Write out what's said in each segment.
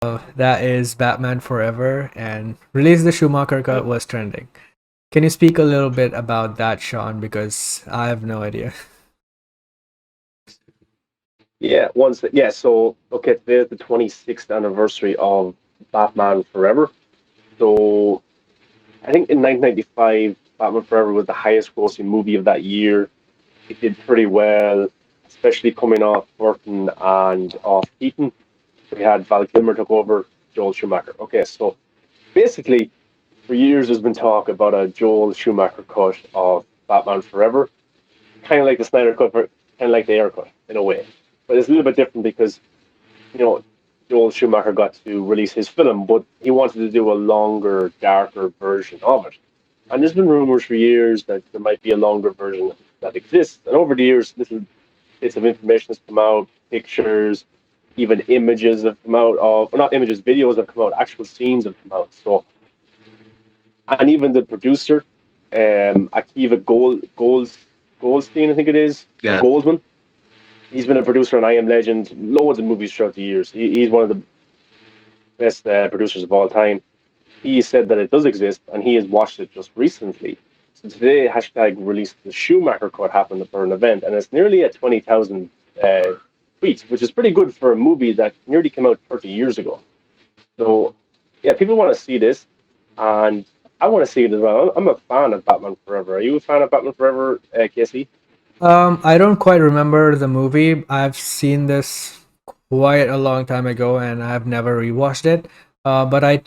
That is Batman Forever, and release the Schumacher Uh, cut was trending. Can you speak a little bit about that, Sean? Because I have no idea. so okay, today's the 26th anniversary of Batman Forever. So I think in 1995, Batman Forever was the highest grossing movie of that year. It did pretty well, especially coming off Burton and off Keaton. We had Val Kilmer took over, Joel Schumacher. Okay, so basically, for years there's been talk about a Joel Schumacher cut of Batman Forever, kind of like the Snyder cut, kind of like the Air cut in a way. But it's a little bit different because you know, Joel Schumacher got to release his film, but he wanted to do a longer, darker version of it. And there's been rumors for years that there might be a longer version that exists. And over the years, little bits of information has come out, pictures, even images have come out of, well, not images, videos have come out, actual scenes have come out. So, and even the producer, Akiva Goldstein, I think it is, or Yeah. Goldman. He's been a producer on I Am Legend, loads of movies throughout the years. He's one of the best producers of all time. He said that it does exist, and he has watched it just recently. So today, hashtag released the Schumacher cut happened for an event, and it's nearly at 20,000 tweets, which is pretty good for a movie that nearly came out 30 years ago. So, yeah, people want to see this, and I want to see it as well. I'm a fan of Batman Forever. Are you a fan of Batman Forever, Casey? I don't quite remember the movie. I've seen this quite a long time ago, and I've never rewatched it. But I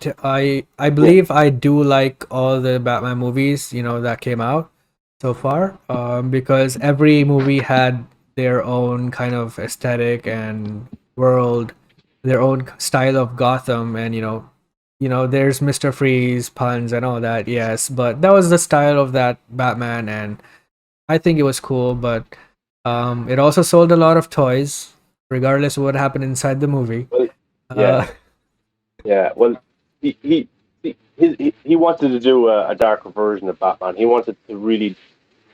Yeah, believe I do like all the Batman movies, that came out so far. Because every movie had their own kind of aesthetic and world, their own style of Gotham, and there's Mister Freeze puns and all that. Yes, but that was the style of that Batman, and I think it was cool, but it also sold a lot of toys, regardless of what happened inside the movie. well, yeah, Uh, yeah. Well, he wanted to do a darker version of Batman. He wanted to really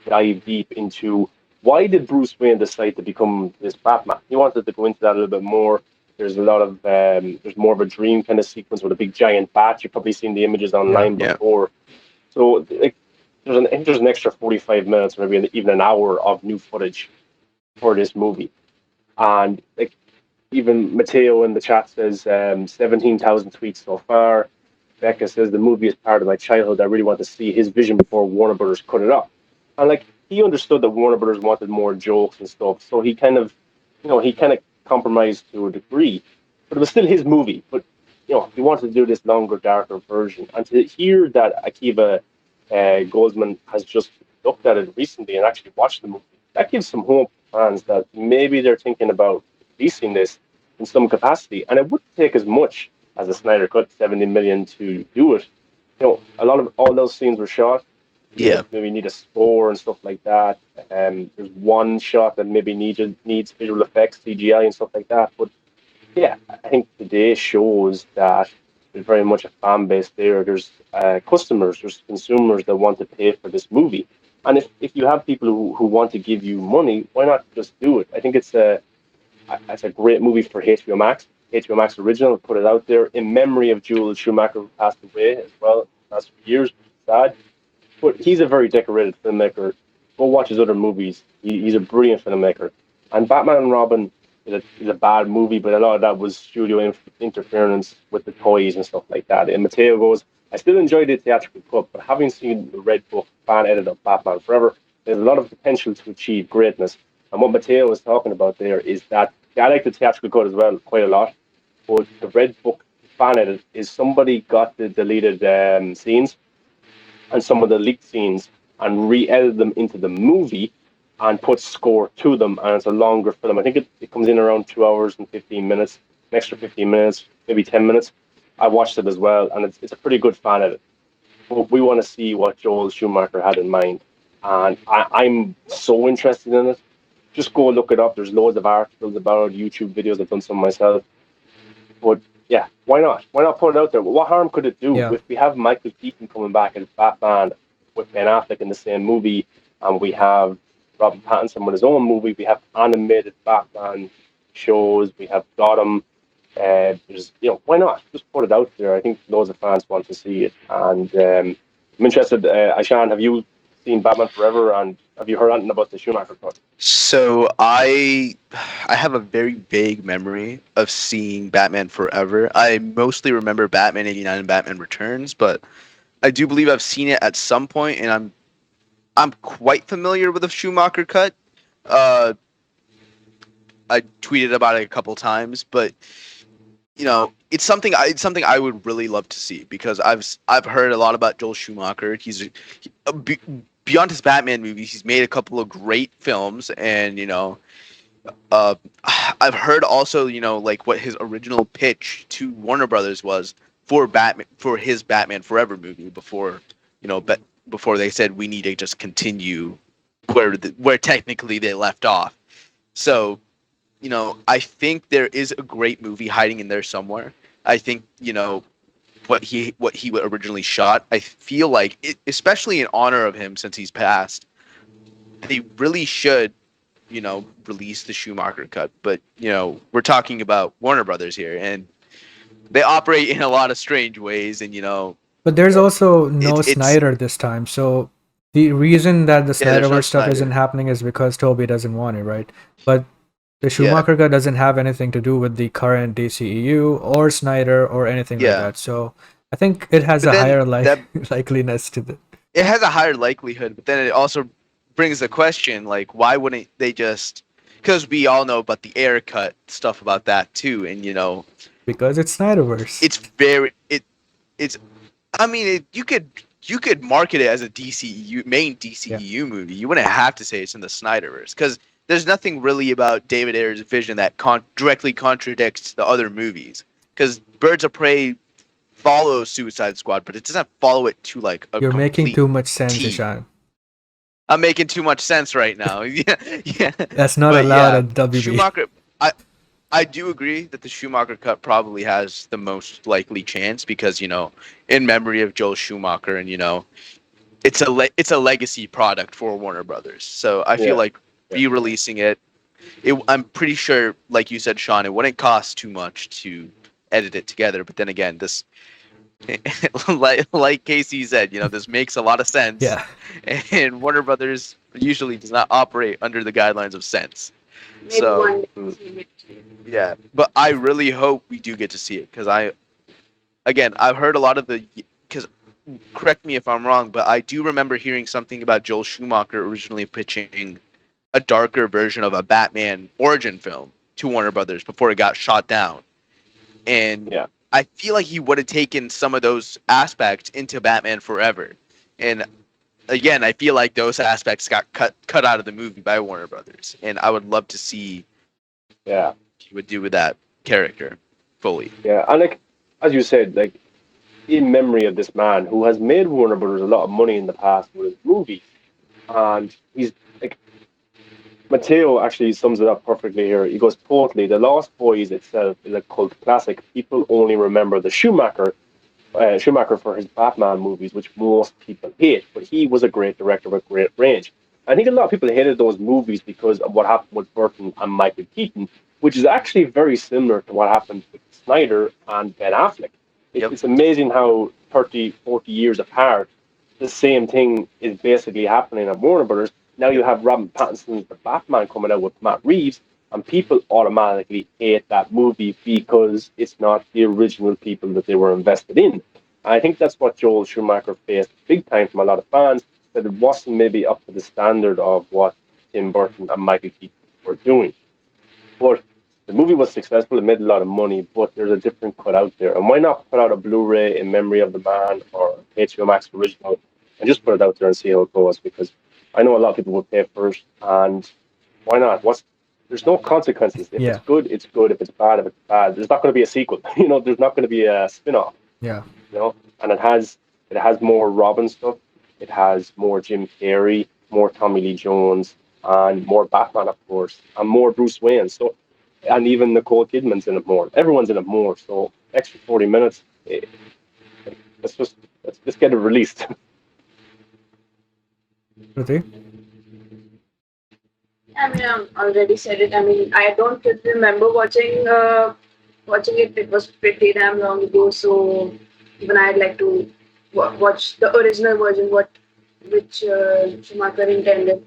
dive deep into why did Bruce Wayne decide to become this Batman. He wanted to go into that a little bit more. There's a lot of there's more of a dream kind of sequence with a big giant bat. You've probably seen the images yeah. online Yeah. before. So like, I think there's an extra 45 minutes, or maybe even an hour of new footage for this movie. And like even Matteo in the chat says 17,000 tweets so far. Becca says the movie is part of my childhood. I really want to see his vision before Warner Brothers cut it up. And like he understood that Warner Brothers wanted more jokes and stuff, so he kind of compromised to a degree. But it was still his movie. But he wanted to do this longer, darker version. And to hear that Akiva Goldsman has just looked at it recently and actually watched the movie, that gives some hope to fans that maybe they're thinking about releasing this in some capacity. And it wouldn't take as much as the Snyder Cut, 70 million to do it. A lot of all those scenes were shot. Yeah. Maybe need a score and stuff like that. There's one shot that maybe needs visual effects, CGI and stuff like that. But yeah, I think today shows that there's very much a fan base there. There's customers, there's consumers that want to pay for this movie. And if you have people who want to give you money, why not just do it? I think it's a great movie for HBO Max. HBO Max original, put it out there in memory of Joel Schumacher, who passed away as well last few years. Sad. But he's a very decorated filmmaker. Go watch his other movies. He's a brilliant filmmaker. And Batman and Robin is a bad movie, but a lot of that was studio interference with the toys and stuff like that. And Mateo goes, I still enjoyed the theatrical cut, but having seen the Red Book fan edit of Batman Forever, there's a lot of potential to achieve greatness. And what Mateo was talking about there is that I like the theatrical cut as well, quite a lot. But the Red Book fan edit is somebody got the deleted scenes and some of the leaked scenes and re-edit them into the movie and put score to them. And it's a longer film. I think it comes in around 2 hours and 15 minutes, an extra 15 minutes, maybe 10 minutes. I watched it as well, and it's a pretty good fan edit. But we want to see what Joel Schumacher had in mind. And I'm so interested in it. Just go look it up. There's loads of articles about it, YouTube videos. I've done some myself. But yeah, why not? Why not put it out there? What harm could it do? Yeah. If we have Michael Keaton coming back as Batman with Ben Affleck in the same movie, and we have Robert Pattinson with his own movie, we have animated Batman shows, we have Gotham. There's, why not? Just put it out there. I think loads of fans want to see it, and I'm interested. Aishan, have you seen Batman Forever, and have you heard anything about the Schumacher cut? So I have a very vague memory of seeing Batman Forever. I mostly remember Batman 89 and Batman Returns, but I do believe I've seen it at some point, and I'm quite familiar with the Schumacher cut. Uh, I tweeted about it a couple times, but it's something I would really love to see because I've heard a lot about Joel Schumacher. Beyond his Batman movies, he's made a couple of great films, and uh, I've heard also like what his original pitch to Warner Brothers was for his Batman Forever movie before before they said we need to just continue where technically they left off. So I think there is a great movie hiding in there somewhere. I think what he originally shot. I feel like, especially in honor of him since he's passed, they really should release the Schumacher cut. But we're talking about Warner Brothers here, and they operate in a lot of strange ways, and But there's Yeah, also no it's Snyder this time. So the reason that the yeah. There's no Snyderverse stuff isn't Snyder. happening is because Toby doesn't want it, right? But the Yeah, Schumacher cut doesn't have anything to do with the current DCEU or Snyder or anything like yeah. that. So I think it has But a then higher that likeliness to the it has a higher likelihood, but then it also brings the question like, why wouldn't they just? Because we all know about the air cut stuff about that too, and because it's Snyderverse. it's very it's. I mean, you could market it as a DCU main Yeah, DCEU movie. You wouldn't have to say it's in the Snyderverse because there's nothing really about David Ayer's vision that directly contradicts the other movies. Because Birds of Prey follows Suicide Squad, but it doesn't follow it to like a you're making complete too much sense, T. Ishan. I'm making too much sense right now. Yeah, yeah. That's not But allowed yeah, at WB. Schumacher. I I do agree that the Schumacher cut probably has the most likely chance because in memory of Joel Schumacher, and it's a legacy product for Warner Brothers. So I feel yeah, like yeah, re-releasing it, I'm pretty sure, like you said, Sean, it wouldn't cost too much to edit it together. But then again, this like Casey said, this makes a lot of sense, Yeah, and Warner Brothers usually does not operate under the guidelines of sense. Maybe So one day mm, see it. yeah, but I really hope we do get to see it because I've heard a lot of the because correct me if I'm wrong, but I do remember hearing something about Joel Schumacher originally pitching a darker version of a Batman origin film to Warner Brothers before it got shot down. And yeah, I feel like he would have taken some of those aspects into Batman Forever. And again, I feel like those aspects got cut out of the movie by Warner Brothers. And I would love to see yeah, what he would do with that character fully. yeah. And like as you said, like in memory of this man who has made Warner Brothers a lot of money in the past with his movies, and he's like Matteo actually sums it up perfectly here. He goes, totally. The Lost Boys itself is a cult classic. People only remember the Schumacher for his Batman movies, which most people hate, but he was a great director with great range. I think a lot of people hated those movies because of what happened with Burton and Michael Keaton, which is actually very similar to what happened with Snyder and Ben Affleck. Yep. It's amazing how 30, 40 years apart, the same thing is basically happening at Warner Brothers. Now you have Robin Pattinson's The Batman coming out with Matt Reeves, and people automatically hate that movie because it's not the original people that they were invested in. I think that's what Joel Schumacher faced big time from a lot of fans, that it wasn't maybe up to the standard of what Tim Burton and Michael Keaton were doing. But the movie was successful, it made a lot of money, but there's a different cut out there. And why not put out a Blu-ray in memory of the man or HBO Max original and just put it out there and see how it goes? Because I know a lot of people will pay first, and why not? There's no consequences. If it's yeah, good, it's good. If it's bad, if it's bad. There's not going to be a sequel. There's not going to be a spin-off. yeah. And it has more Robin stuff. It has more Jim Carrey, more Tommy Lee Jones, and more Batman, of course, and more Bruce Wayne. So, and even Nicole Kidman's in it more. Everyone's in it more. So, extra 40 minutes. Let's just let's get it released. Shruti? I mean, I already said it. I mean, I don't really remember watching watching it, it was pretty damn long ago. So even I'd like to watch the original version, what which Schumacher intended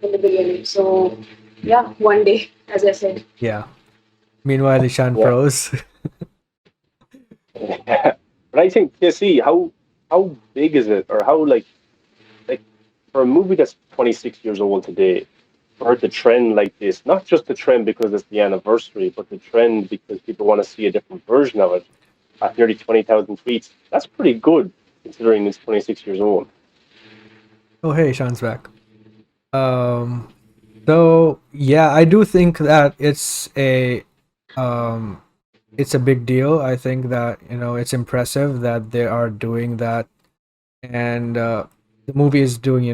in the beginning. So yeah, one day, as I said. Yeah. Meanwhile, Ishan Yeah. froze. But I think, you see, how big is it, or how like for a movie that's 26 years old today, for it to trend like this, not just the trend because it's the anniversary, but the trend because people want to see a different version of it at nearly 20,000 tweets. That's pretty good considering it's 26 years old. Oh, hey, Ishan's back. Um, so yeah, I do think that um, it's a big deal. I think that it's impressive that they are doing that, and the movie is doing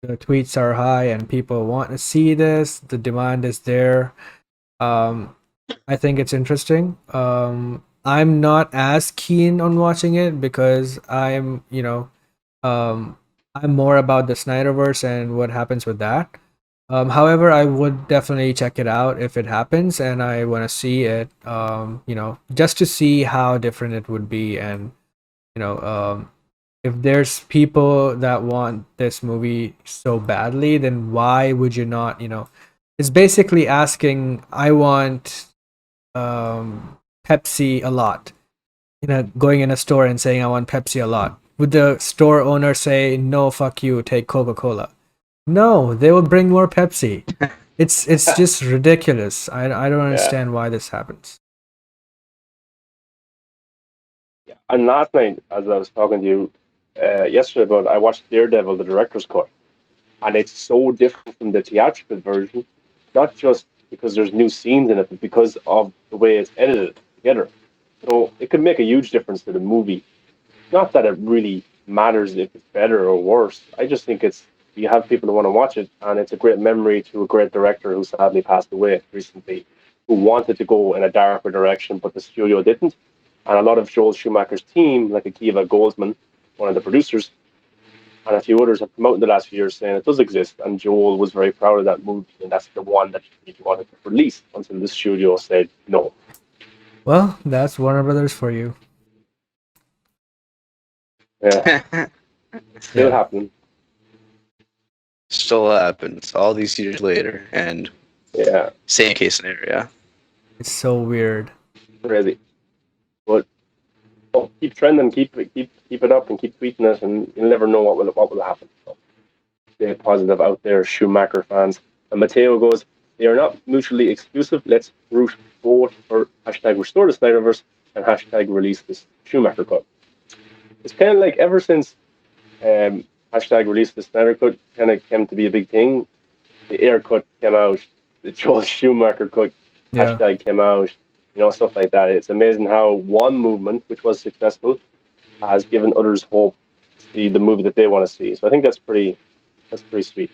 the tweets are high and people want to see this. The demand is there. Um, I think it's interesting. I'm not as keen on watching it because um, I'm more about the Snyderverse and what happens with that. However, I would definitely check it out if it happens, and I want to see it. Just to see how different it would be, and you know, if there's people that want this movie so badly, then why would you not? It's basically asking, I want Pepsi a lot. Going in a store and saying I want Pepsi a lot. Would the store owner say no, fuck you, take Coca-Cola? No, they will bring more Pepsi. It's just ridiculous. I don't Yeah. understand why this happens. And last night, as I was talking to you yesterday about, I watched Daredevil, the director's cut, and it's so different from the theatrical version, not just because there's new scenes in it, but because of the way it's edited together. So it could make a huge difference to the movie. Not that it really matters if it's better or worse. I just think it's you have people who want to watch it, and it's a great memory to a great director who sadly passed away recently, who wanted to go in a darker direction, but the studio didn't. And a lot of Joel Schumacher's team, like Akiva Goldsman, one of the producers, and a few others have come out in the last few years saying it does exist. And Joel was very proud of that movie, and that's the one that he wanted to release until the studio said no. Well, that's Warner Brothers for you. Yeah, it's still Yeah, happening. Still happens all these years later, and Yeah, same case scenario. it's so weird. crazy. But keep trending, keep it up, and keep tweeting it, and you'll never know what will happen. So stay positive out there, Schumacher fans. And Mateo goes, they are not mutually exclusive. Let's root both for hashtag restore the Snyderverse and hashtag release this Schumacher cut. It's kind of like ever since hashtag release the Snyder cut kind of came to be a big thing. The Air cut came out, the Joel Schumacher cut Yeah. hashtag came out, stuff like that. It's amazing how one movement, which was successful, has given others hope to see the movie that they want to see. So I think that's pretty sweet.